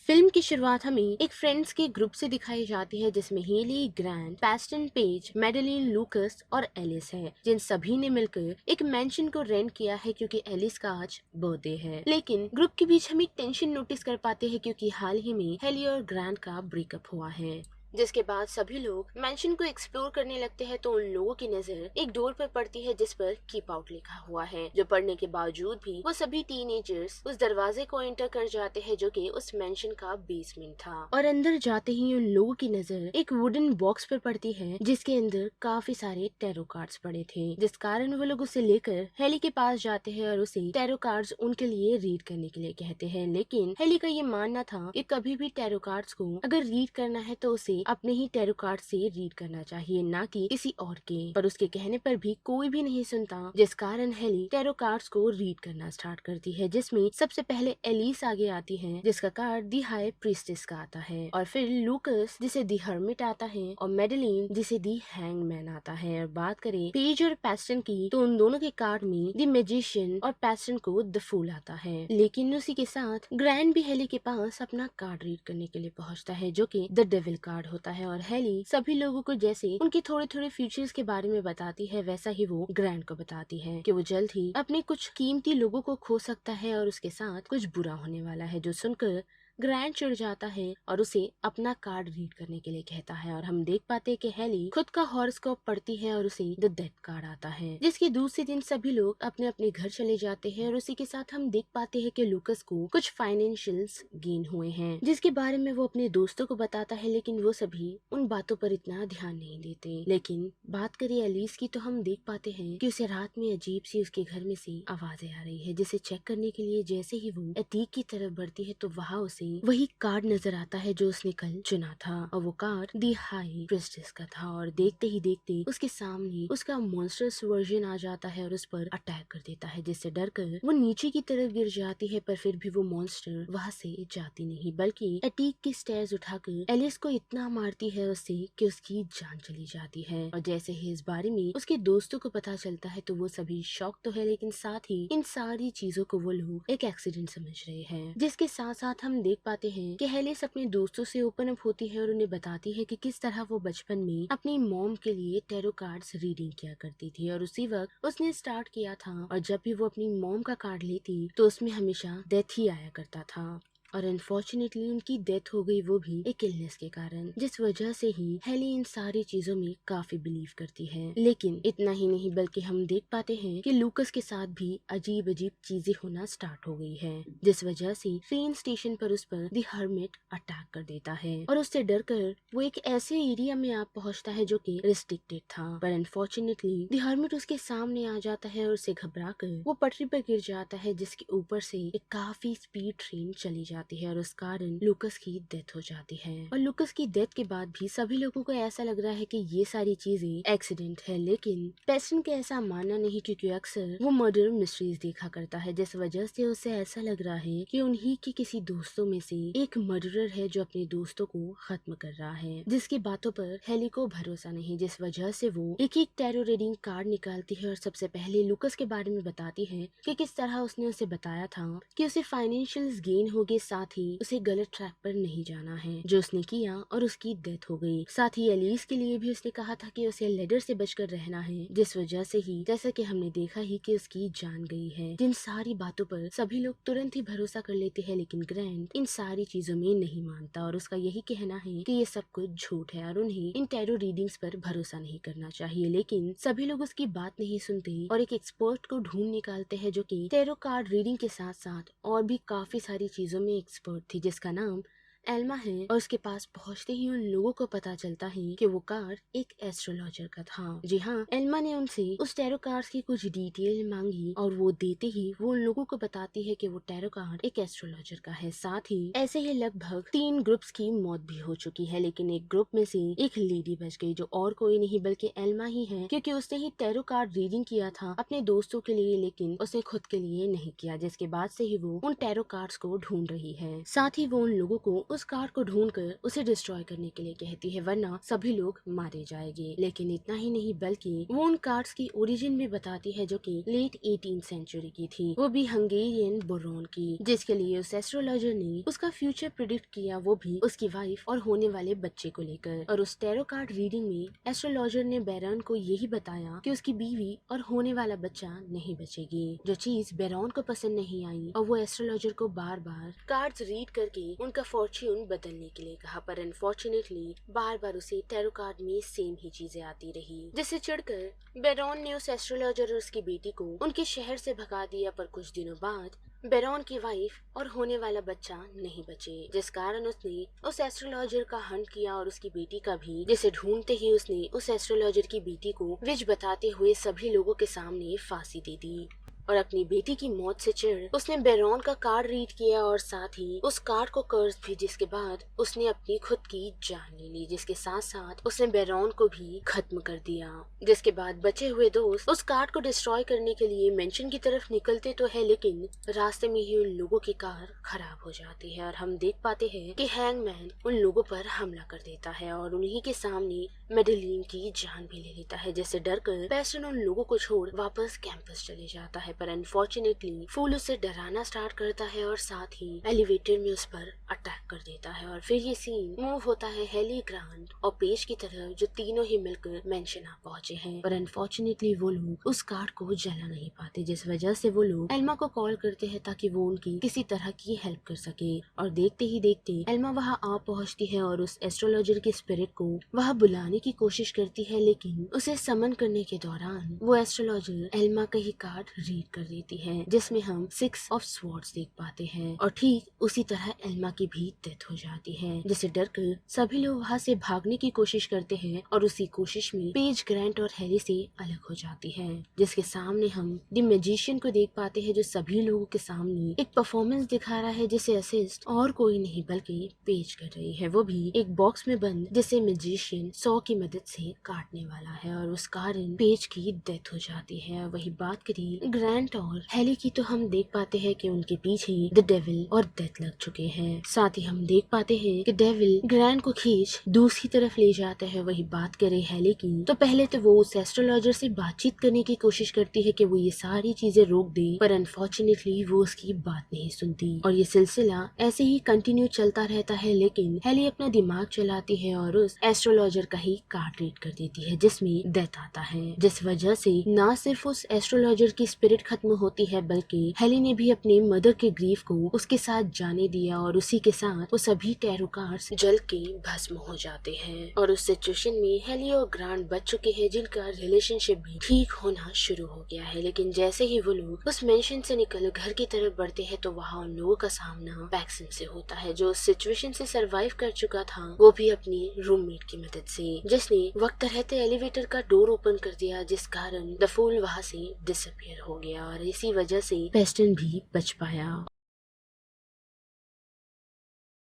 Film की शुरुआत हमें एक फ्रेंड्स के ग्रुप से दिखाई जाती है जिसमें Haley, Grant, Paston, Page, Madeline, Lucas और एलिस है, जिन सभी ने मिलकर एक मैंशन को रेंट किया है क्योंकि एलिस का आज बर्थडे है। लेकिन ग्रुप के बीच हम एक टेंशन नोटिस कर पाते हैं क्योंकि हाल ही में हेली और ग्रैंट का ब्रेकअप हुआ है। जिसके बाद सभी लोग मैंशन को एक्सप्लोर करने लगते हैं तो उन लोगों की नजर एक डोर पर पड़ती है जिस पर कीप आउट लिखा हुआ है, जो पढ़ने के बावजूद भी वो सभी टीनेजर्स उस दरवाजे को एंटर कर जाते हैं जो कि उस मैंशन का बेसमेंट था। और अंदर जाते ही उन लोगों की नजर एक वुडन बॉक्स पर पड़ती है जिसके अंदर काफी सारे टैरो कार्ड्स पड़े थे, जिस कारण वो लोग उसे लेकर हेली के पास जाते हैं और उसे टैरो कार्ड्स उनके लिए रीड करने के लिए कहते हैं। लेकिन हेली का ये मानना था कि कभी भी टैरो कार्ड्स को अगर रीड करना है तो उसे अपने ही टैरो कार्ड से रीड करना चाहिए, ना कि किसी और के। पर उसके कहने पर भी कोई भी नहीं सुनता, जिस कारण हेली टैरो कार्ड्स को रीड करना स्टार्ट करती है, जिसमें सबसे पहले एलिस आगे आती है जिसका कार्ड दी हाई प्रीस्टेस का आता है, और फिर लूकस जिसे दी हर्मिट आता है, और मेडेलिन जिसे दी हैंगमैन आता है। और बात करें पेज और पैस्टन की तो उन दोनों के कार्ड में दी मैजिशियन और पैस्टन को द फूल आता है। लेकिन उसी के साथ ग्रैंड भी हेली के पास अपना कार्ड रीड करने के लिए पहुंचता है जो कि द डेविल कार्ड होता है, और हेली सभी लोगों को जैसे उनके थोड़े थोड़े फ्यूचर्स के बारे में बताती है वैसा ही वो ग्रैंड को बताती है कि वो जल्द ही अपने कुछ कीमती लोगों को खो सकता है और उसके साथ कुछ बुरा होने वाला है, जो सुनकर ग्रैंड चिढ़ जाता है और उसे अपना कार्ड रीड करने के लिए कहता है। और हम देख पाते हैं कि हेली खुद का हॉरोस्कोप पढ़ती है और उसे द डेथ कार्ड आता है, जिसके दूसरे दिन सभी लोग अपने अपने घर चले जाते हैं। और उसी के साथ हम देख पाते हैं कि लूकस को कुछ फाइनेंशियल्स गेन हुए हैं जिसके बारे में वो अपने दोस्तों को बताता है, लेकिन वो सभी उन बातों पर इतना ध्यान नहीं देते। लेकिन बात करें एलिस की तो हम देख पाते हैं कि उसे रात में अजीब सी उसके घर में से आवाजें आ रही है, जिसे चेक करने के लिए जैसे ही वो एटीक की तरफ बढ़ती है तो वहाँ उसे वही कार्ड नजर आता है जो उसने कल चुना था, और वो कार्ड दी हाई प्रीस्टेस का था। और देखते ही देखते उसके सामने उसका मॉन्स्टर्स वर्जन आ जाता है और उस पर अटैक कर देता है, जिससे डरकर वो नीचे की तरफ गिर जाती है। पर फिर भी वो मॉन्स्टर वहाँ से जाती नहीं, बल्कि एटीक की स्टेयर्स उठाकर एलिस को इतना मारती है उससे कि उसकी जान चली जाती है। और जैसे ही इस बारे में उसके दोस्तों को पता चलता है तो वो सभी शॉक तो है, लेकिन साथ ही इन सारी चीजों को वो लोग एक एक्सीडेंट समझ रहे हैं। जिसके साथ साथ हम देख पाते हैं कि हेलिस अपने दोस्तों से ओपन अप होती है और उन्हें बताती है कि किस तरह वो बचपन में अपनी मॉम के लिए टैरो कार्ड्स रीडिंग किया करती थी, और उसी वक्त उसने स्टार्ट किया था। और जब भी वो अपनी मॉम का कार्ड लेती तो उसमें हमेशा डेथ ही आया करता था, और अनफॉर्चुनेटली उनकी डेथ हो गई, वो भी एक इलनेस के कारण, जिस वजह से ही हेली इन सारी चीजों में काफी बिलीव करती है। लेकिन इतना ही नहीं बल्कि हम देख पाते हैं कि लूकस के साथ भी अजीब अजीब चीजें होना स्टार्ट हो गई है, जिस वजह से ट्रेन स्टेशन पर उस पर द हर्मिट अटैक कर देता है और उससे डरकर वो एक ऐसे एरिया में आप पहुंचता है जो कि रिस्ट्रिक्टेड था। पर अनफॉर्चुनेटली द हर्मिट उसके सामने आ जाता है और उसे घबरा कर वो पटरी पर गिर जाता है, जिसके ऊपर से एक काफी स्पीड ट्रेन चली जाती है और उस कारण लूकस की डेथ हो जाती है। और लूकस की डेथ के बाद भी सभी लोगों को ऐसा लग रहा है कि ये सारी चीजें एक्सीडेंट है, लेकिन पेस्टन के ऐसा मानना नहीं, क्योंकि अक्सर वो मर्डर मिस्ट्रीज देखा करता है, जिस वजह से उसे ऐसा लग रहा है कि उन्हीं के किसी दोस्तों में से एक मर्डरर है जो अपने दोस्तों को खत्म कर रहा है, जिसकी बातों पर हेली को भरोसा नहीं, जिस वजह से वो एक एक टैरो रीडिंग कार्ड निकालती है और सबसे पहले लूकस के बारे में बताती है कि किस तरह उसने उसे बताया था कि उसे फाइनेंशियल गेन हो गए, साथ ही उसे गलत ट्रैक पर नहीं जाना है, जो उसने किया और उसकी डेथ हो गई। साथ ही एलिस के लिए भी उसने कहा था कि उसे लेडर से बचकर रहना है, जिस वजह से ही जैसा कि हमने देखा ही कि उसकी जान गई है। जिन सारी बातों पर सभी लोग तुरंत ही भरोसा कर लेते हैं, लेकिन ग्रैंट इन सारी चीजों में नहीं मानता और उसका यही कहना है कि ये सब कुछ झूठ है और उन्हें इन टैरो रीडिंग्स पर भरोसा नहीं करना चाहिए। लेकिन सभी लोग उसकी बात नहीं सुनते और एक एक्सपर्ट को ढूंढ निकालते हैं जो कि टैरो कार्ड रीडिंग के साथ साथ और भी काफी सारी चीजों में एक्सपर्ट थी, जिसका नाम एल्मा है। और उसके पास पहुंचते ही उन लोगों को पता चलता है कि वो कार्ड एक एस्ट्रोलॉजर का था। जी हाँ, एल्मा ने उनसे उस टैरो कार्ड की कुछ डिटेल मांगी और वो देते ही वो उन लोगों को बताती है कि वो टैरो कार्ड एक एस्ट्रोलॉजर का है। साथ ही ऐसे ही लगभग 3 ग्रुप्स की मौत भी हो चुकी है, लेकिन एक ग्रुप में से एक लेडी बच गई जो और कोई नहीं बल्कि एल्मा ही है, क्योंकि उसने ही टैरो कार्ड रीडिंग किया था अपने दोस्तों के लिए, लेकिन उसने खुद के लिए नहीं किया, जिसके बाद से ही वो उन टैरो कार्ड्स को ढूंढ रही है। साथ ही वो उन लोगों को उस कार्ड को ढूंढकर उसे डिस्ट्रॉय करने के लिए कहती है, वरना सभी लोग मारे जाएंगे। लेकिन इतना ही नहीं बल्कि वो उन कार्ड्स की ओरिजिन भी बताती है जो कि लेट 18th सेंचुरी की थी, वो भी हंगेरियन बोरोन की, जिसके लिए उस एस्ट्रोलॉजर ने उसका फ्यूचर प्रिडिक्ट किया, वो भी उसकी वाइफ और होने वाले बच्चे को लेकर। और उस टैरो कार्ड रीडिंग में एस्ट्रोलॉजर ने बेरॉन को यही बताया कि उसकी बीवी और होने वाला बच्चा नहीं बचेगी, जो चीज बेरॉन को पसंद नहीं आई और वो एस्ट्रोलॉजर को बार बार कार्ड्स रीड करके उनका फॉर्च्यून बदलने के लिए कहा। पर अनफॉर्चुनेटली बार बार उसे टैरो कार्ड में सेम ही चीजें आती रही, जिससे चिढ़कर बेरॉन ने उस एस्ट्रोलॉजर और उसकी बेटी को उनके शहर से भगा दिया। पर कुछ दिनों बाद बेरॉन की वाइफ और होने वाला बच्चा नहीं बचे, जिस कारण उसने उस एस्ट्रोलॉजर का हंट किया और उसकी बेटी का भी, जिसे ढूंढते ही उसने उस एस्ट्रोलॉजर की बेटी को विश बताते हुए सभी लोगों के सामने फांसी दे दी। और अपनी बेटी की मौत से चिढ़ उसने बेरॉन का कार्ड रीड किया और साथ ही उस कार्ड को कर्स भी, जिसके बाद उसने अपनी खुद की जान ले ली, जिसके साथ साथ उसने बेरॉन को भी खत्म कर दिया। जिसके बाद बचे हुए दोस्त उस कार्ड को डिस्ट्रॉय करने के लिए मेंशन की तरफ निकलते तो है, लेकिन रास्ते में ही उन लोगों की कार खराब हो जाती है और हम देख पाते हैं कि हैंगमैन उन लोगों पर हमला कर देता है और उन्हीं के सामने मेडेलिन की जान भी ले लेता है, जिससे डरकर पेस्टन उन लोगों को छोड़ वापस कैंपस चले जाता है। पर अनफॉर्चुनेटली फूल उसे डराना स्टार्ट करता है और साथ ही एलिवेटर में उस पर अटैक कर देता है। और फिर ये सीन मूव होता है हेली, ग्रांट और पेज की तरफ, जो तीनों ही मिलकर मेंशन आ पहुंचे हैं। पर अनफॉर्चुनेटली वो लोग उस कार्ड को जला नहीं पाते, जिस वजह से वो लोग एल्मा को कॉल करते हैं ताकि वो उनकी किसी तरह की हेल्प कर सके। और देखते ही देखते एल्मा वहाँ आ पहुँचती है और उस एस्ट्रोलॉजर के स्पिरिट को वहाँ बुलाने की कोशिश करती है, लेकिन उसे समन करने के दौरान वो एस्ट्रोलॉजर एल्मा का ही कार्ड रीड कर देती है, जिसमें हम 6 ऑफ स्वॉर्ड्स देख पाते हैं। और ठीक उसी तरह एल्मा की भी डेथ हो जाती है, जिसे डरकर सभी लोग वहाँ से भागने की कोशिश करते हैं और उसी कोशिश में पेज, ग्रांट और हेली से अलग हो जाती है, जिसके सामने हम द मैजिशियन को देख पाते हैं, जो सभी लोगों के सामने एक परफॉर्मेंस दिखा रहा है, जिसे असिस्ट और कोई नहीं बल्कि पेज कर रही है, वो भी एक बॉक्स में बंद, जिसे मैजिशियन सॉ की मदद से काटने वाला है और उस कारण पेज की डेथ हो जाती है। वही बात करी ग्रांट और हेली की, तो हम देख पाते हैं कि उनके पीछे द डेविल और डेथ लग चुके हैं। साथ ही हम देख पाते हैं कि डेविल ग्रांट को खींच दूसरी तरफ ले जाता है। वही बात करे हेली की, तो पहले तो वो उस एस्ट्रोलॉजर से बातचीत करने की कोशिश करती है कि वो ये सारी चीजें रोक दे, पर अनफॉर्चुनेटली वो उसकी बात नहीं सुनती और ये सिलसिला ऐसे ही कंटिन्यू चलता रहता है। लेकिन हेली अपना दिमाग चलाती है और उस एस्ट्रोलॉजर का ही कार्ड रीड कर देती है, जिसमें डेथ आता है, जिस वजह से ना सिर्फ उस एस्ट्रोलॉजर की स्पिरिट खत्म होती है, बल्कि हेली ने भी अपने मदर के ग्रीफ को उसके साथ जाने दिया और उसी के साथ वो सभी टैरो कार्ड्स जल के भस्म हो जाते हैं। और उस सिचुएशन में हेली और ग्रांट बच चुके हैं, जिनका रिलेशनशिप भी ठीक होना शुरू हो गया है। लेकिन जैसे ही वो लोग उस मेंशन से निकल घर की तरफ बढ़ते हैं, तो वहाँ उन लोगों का सामना पैक्सन से होता है, जो उस सिचुएशन से सरवाइव कर चुका था, वो भी अपनी रूममेट की मदद से, जिसने वक्त रहते एलिवेटर का डोर ओपन कर दिया, जिस कारण द फूल वहाँ से डिसअपियर हो गया और इसी वजह से पेस्टन भी बच पाया।